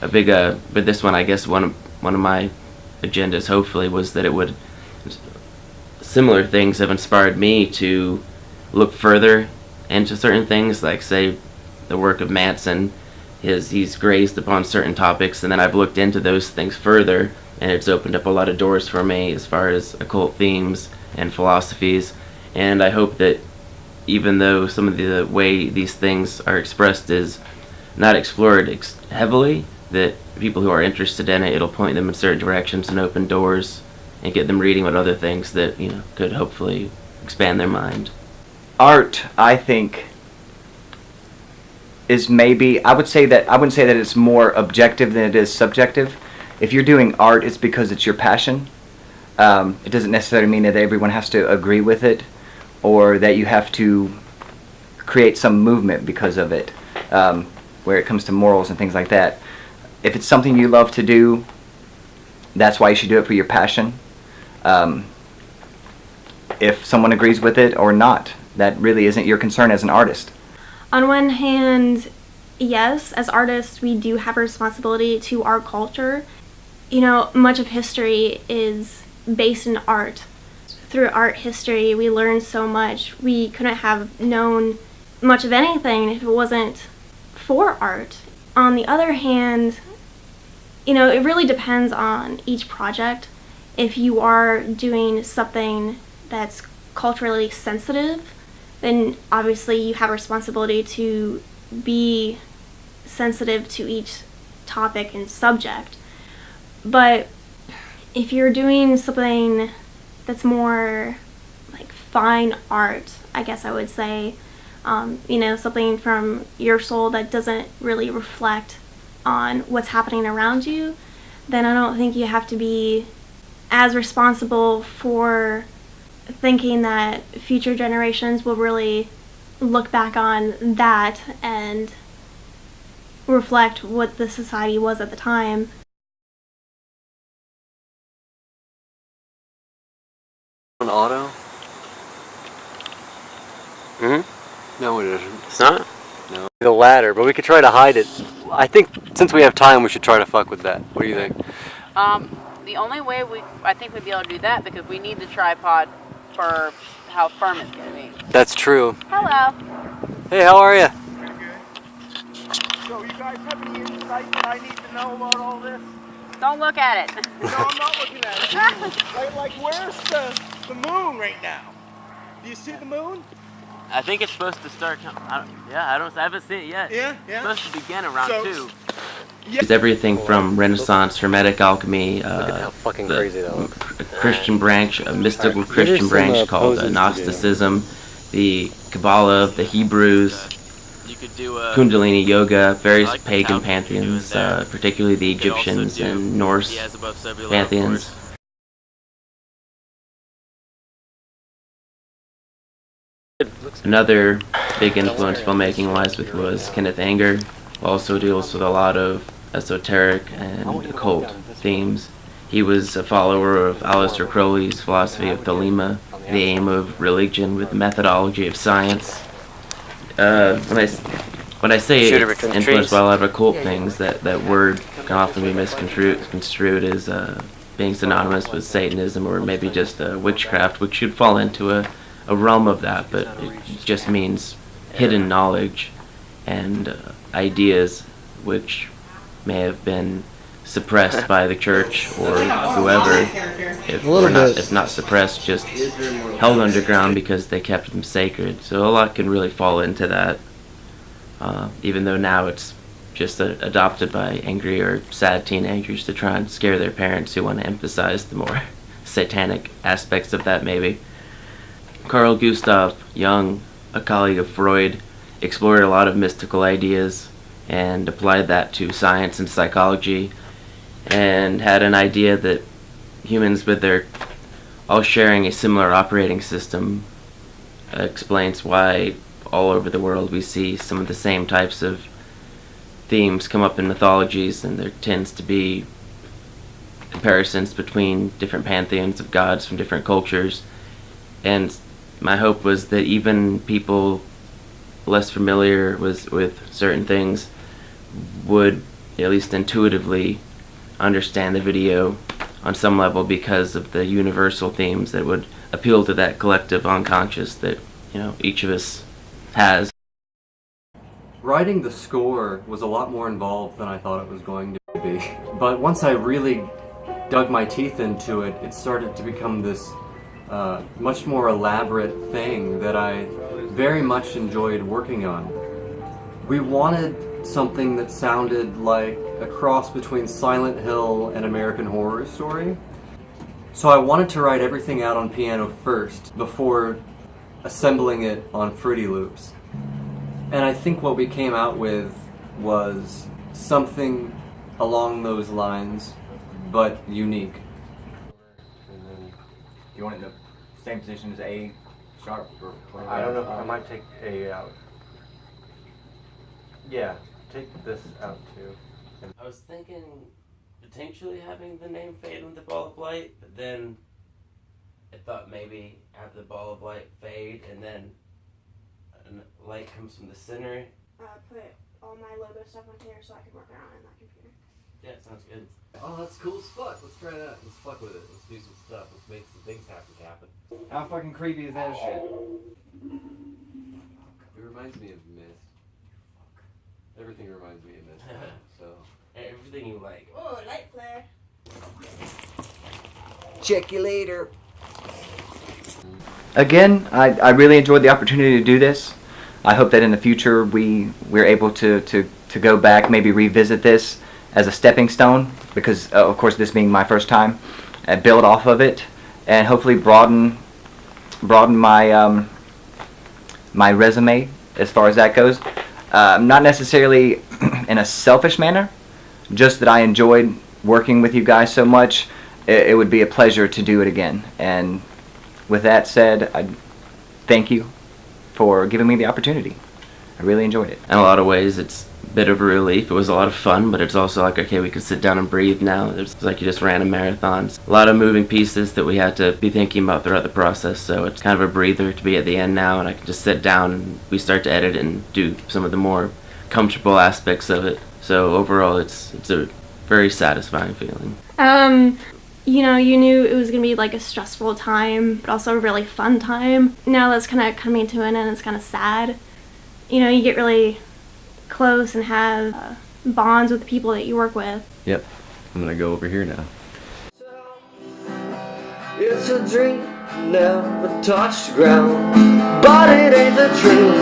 But this one, I guess one of my agendas, hopefully, was that it would, similar things have inspired me to look further into certain things, like say the work of Manson. He's grazed upon certain topics, and then I've looked into those things further, and it's opened up a lot of doors for me as far as occult themes and philosophies. And I hope that even though some of the way these things are expressed is not explored heavily, that people who are interested in it, it'll point them in certain directions and open doors and get them reading about other things that could hopefully expand their mind. Art, I think, is maybe, I wouldn't say that it's more objective than it is subjective. If you're doing art, it's because it's your passion. It doesn't necessarily mean that everyone has to agree with it, or that you have to create some movement because of it, where it comes to morals and things like that. If it's something you love to do, that's why you should do it, for your passion. If someone agrees with it or not, that really isn't your concern as an artist. On one hand, yes, as artists, we do have a responsibility to our culture. Much of history is based in art. Through art history, we learn so much. We couldn't have known much of anything if it wasn't for art. On the other hand, it really depends on each project. If you are doing something that's culturally sensitive, then obviously you have a responsibility to be sensitive to each topic and subject. But if you're doing something that's more like fine art, I guess I would say, something from your soul that doesn't really reflect on what's happening around you, then I don't think you have to be as responsible for thinking that future generations will really look back on that and reflect what the society was at the time. An auto? No, it isn't. It's not? No. The ladder, but we could try to hide it. I think since we have time, we should try to fuck with that. What do you think? The only way I think we'd be able to do that, because we need the tripod for how firm it's going to be. That's true. Hello. Hey, how are you? So you guys have any insight that I need to know about all this? Don't look at it. No, I'm not looking at it. like where's the moon right now? Do you see the moon? I think it's supposed to start. I haven't seen it yet. Yeah. It's supposed to begin around 2. It's everything from Renaissance, Hermetic alchemy, Look at how fucking crazy that looks. Christian branch, a mystical Christian branch called Gnosticism, the Kabbalah, the Hebrews, Kundalini yoga, various pagan pantheons, particularly the Egyptians and Norse pantheons. Another big influence filmmaking-wise was Kenneth Anger, who also deals with a lot of esoteric and occult themes. He was a follower of Aleister Crowley's philosophy of Thelema, the aim of religion with the methodology of science. When I say it's influenced by a lot of occult things, that word can often be misconstrued as being synonymous with Satanism or maybe just witchcraft, which should fall into a realm of that, but it just means hidden knowledge and ideas which may have been suppressed by the church or whoever, if not suppressed, just held underground because they kept them sacred. So a lot can really fall into that, even though now it's just adopted by angry or sad teenagers to try and scare their parents who want to emphasize the more satanic aspects of that maybe. Carl Gustav Jung, a colleague of Freud, explored a lot of mystical ideas and applied that to science and psychology, and had an idea that humans, with their all sharing a similar operating system, explains why all over the world we see some of the same types of themes come up in mythologies, and there tends to be comparisons between different pantheons of gods from different cultures. And my hope was that even people less familiar with certain things would at least intuitively understand the video on some level because of the universal themes that would appeal to that collective unconscious that, you know, each of us has. Writing the score was a lot more involved than I thought it was going to be. But once I really dug my teeth into it, it started to become this much more elaborate thing that I very much enjoyed working on. We wanted something that sounded like a cross between Silent Hill and American Horror Story. So I wanted to write everything out on piano first before assembling it on Fruity Loops. And I think what we came out with was something along those lines, but unique. You want it in the same position as A sharp? Or I don't know. I might take A out. Yeah, take this out too. I was thinking potentially having the name fade with the ball of light, but then I thought maybe have the ball of light fade and then light comes from the center. Put all my logo stuff on here so I can work around in that computer. Yeah, sounds good. Oh, that's cool as fuck. Let's try that. Let's fuck with it. Let's do some stuff. Let's make some things happen. How fucking creepy is that shit? It reminds me of Mist. Everything reminds me of Mist. So everything you like. Oh, light flare. Check you later. Again, I really enjoyed the opportunity to do this. I hope that in the future we're able to go back, maybe revisit this as a stepping stone, because of course this being my first time, and build off of it, and hopefully broaden my my resume as far as that goes. Not necessarily in a selfish manner, just that I enjoyed working with you guys so much. It would be a pleasure to do it again. And with that said, I thank you for giving me the opportunity. I really enjoyed it. In a lot of ways, it's a bit of a relief. It was a lot of fun, but it's also like, okay, we can sit down and breathe now. It's like you just ran a marathon. A lot of moving pieces that we had to be thinking about throughout the process, so it's kind of a breather to be at the end now, and I can just sit down and we start to edit and do some of the more comfortable aspects of it. So overall, it's a very satisfying feeling. You know, you knew it was going to be like a stressful time, but also a really fun time. Now that's kind of coming to an end, it's kind of sad. You know, you get really close and have bonds with the people that you work with. Yep, I'm gonna go over here now. It's a dream, never touched ground, but it ain't the truth.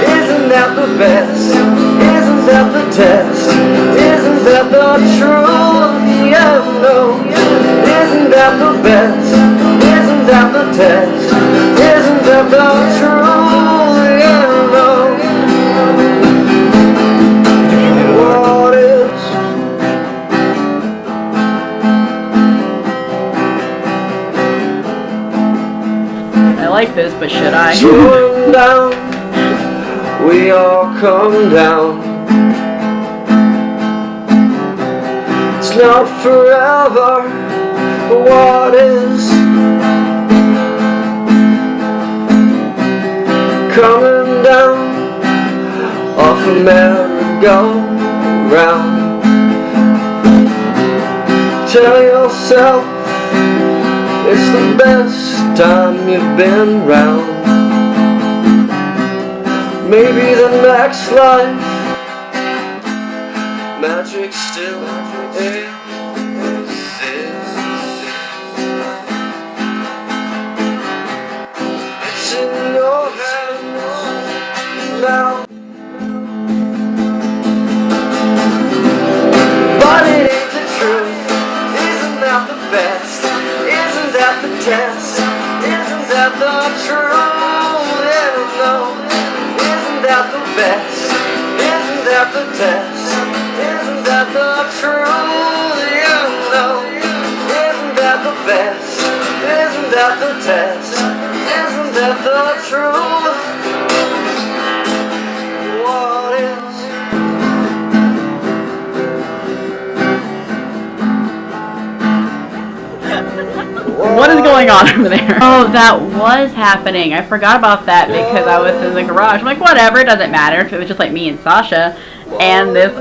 Isn't that the best? Isn't that the test? Isn't that the truth? Yeah, no. Isn't that the best? Isn't that the test? Isn't that the truth? Yeah, no. What is? I like this, but should I? Slowing down, we all come down. It's not forever. What is coming down off a merry-go-round? Tell yourself it's the best time you've been round. Maybe the next life magic still exists. It's in your hands now. But it ain't the truth. Isn't that the best? Isn't that the test? Isn't that the truth? Yeah, no. Isn't that the best? Isn't that the test? Isn't that the truth? Yeah, no. Isn't that the best? Isn't that the test? Isn't that the truth? What is? What is going on over there? Oh, that was happening. I forgot about that because I was in the garage. I'm like, whatever, it doesn't matter. If it was just like me and Sasha, and this,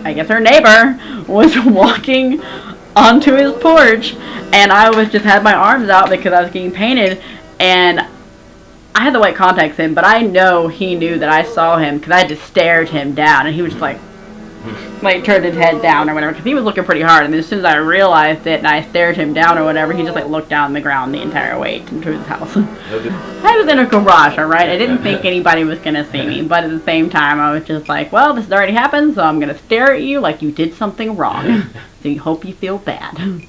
I guess her neighbor, was walking onto his porch, and I was just had my arms out because I was getting painted, and I had the white contacts in, but I know he knew that I saw him because I just stared him down, and he was just like turned his head down or whatever, because he was looking pretty hard, and then as soon as I realized it and I stared him down or whatever, he just like looked down on the ground the entire way into his house. I was in a garage, alright? I didn't think anybody was going to see me, but at the same time I was just like, well, this has already happened, so I'm going to stare at you like you did something wrong. So you hope you feel bad.